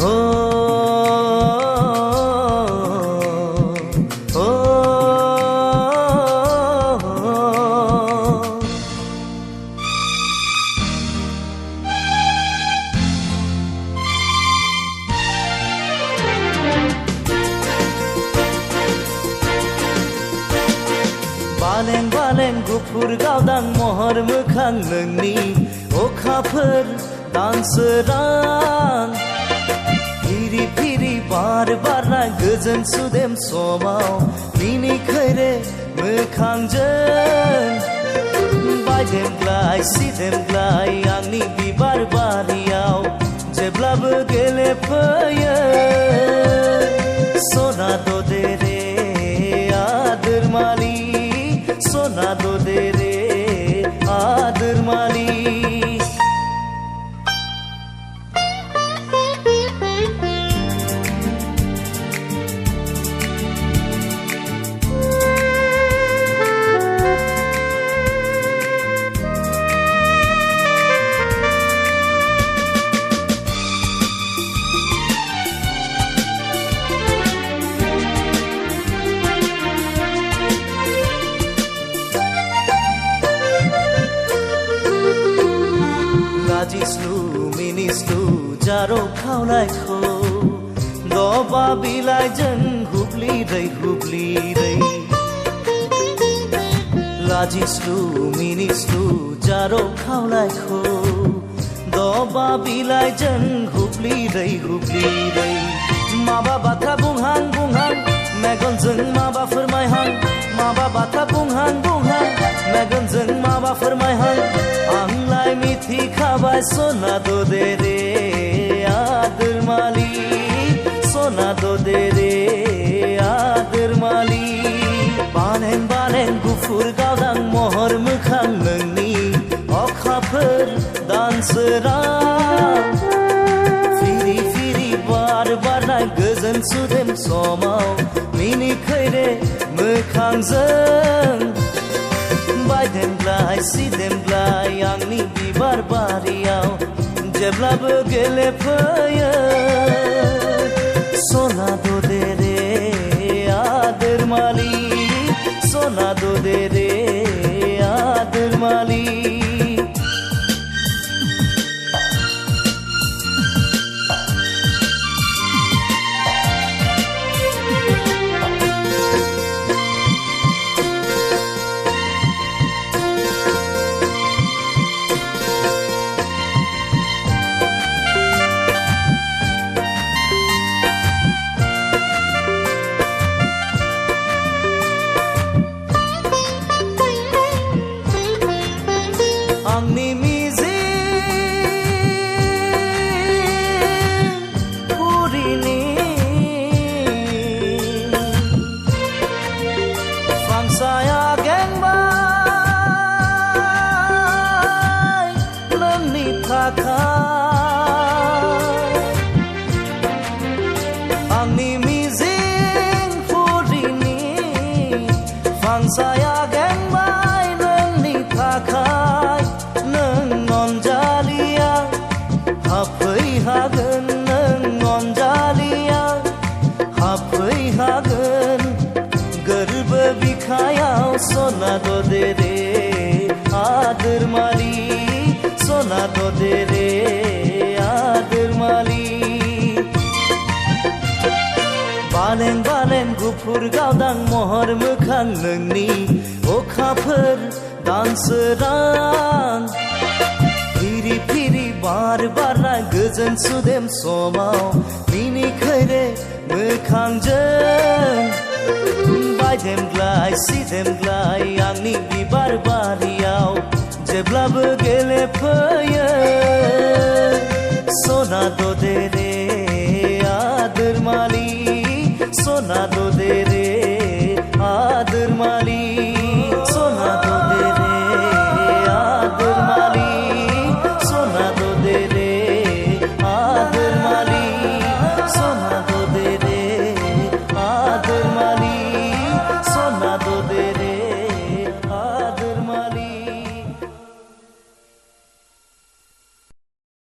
ओ ओ बालें बालें गुफुर गावदां महर मोखां नोंनि अखाफोर दानसोरां फिरि फिरि बार बारनाय गोजोन सुदेम समाव मिनिखैरे मोखांजों बायदेमग्लाय सिदेमग्लाय आंनि बिबार बारियाव जेब्लाबो गेलेफैयो सना दे रे आदोर मालि सना दे रे आदोर मालि लाजिस्लु मिनिस्लु जारो खावलायखौ दबा बिलाइजों हुब्लिरै हुब्लिरै लाजिस्लु मिनिस्लु जारो खावलायखौ दबा बिलाइजों हुब्लिरै हुब्लिरै माबा बाथ्रा बुंहां बुंहां मेगनजों माबा फोरमायहां माबा बाथ्रा बुंहां बुंहां मेगनजों माबा फोरमायहां आंलाय मिथिखाबाय सना दे रे आदोर मालि सना दे रे आदोर मालि बालें बालें गुफुर गावदां महर मोखां नोंनि अखाफोर दानसोरां फिरि फिरि बार बारनाय गोजोन सुदेम समाव मिनिखैरे मोखांजों बायदेमग्लाय सिदेमग्लाय आंनि बिबार बारियाव जेब्लाबो गेलेफैयो सना दे रे आदोर मालि सना दे रे आदोर मालि आंनि मिजिं पुरिनि फांसाया गेंबाय नोंनि थाखाय आंनि मिजिं पुरिनि फांसाया गेंबाय नोंनि थाखाय अनजालिया हाफैहागोन नों अनजालिया हाफैहागोन गोरबो बिखायाव सना दे रे आदोर मालि सना दे रे आदोर मालि बालें बालें गुफुर गावदां महर मोखां नोंनि अखाफोर दानसोरां फिरि फिरि बार बारनाय गोजोन सुदेम समाव मिनिखैरे मोखांजों बायदेमग्लाय सिदेमग्लाय आंनि बिबार बारियाव जेब्लाबो गेलेफैयो सना दे रे आदोर मालि सना दे रे आदोर मालि सना दे रे आदोर मालि सना दे रे आदोर मालि सना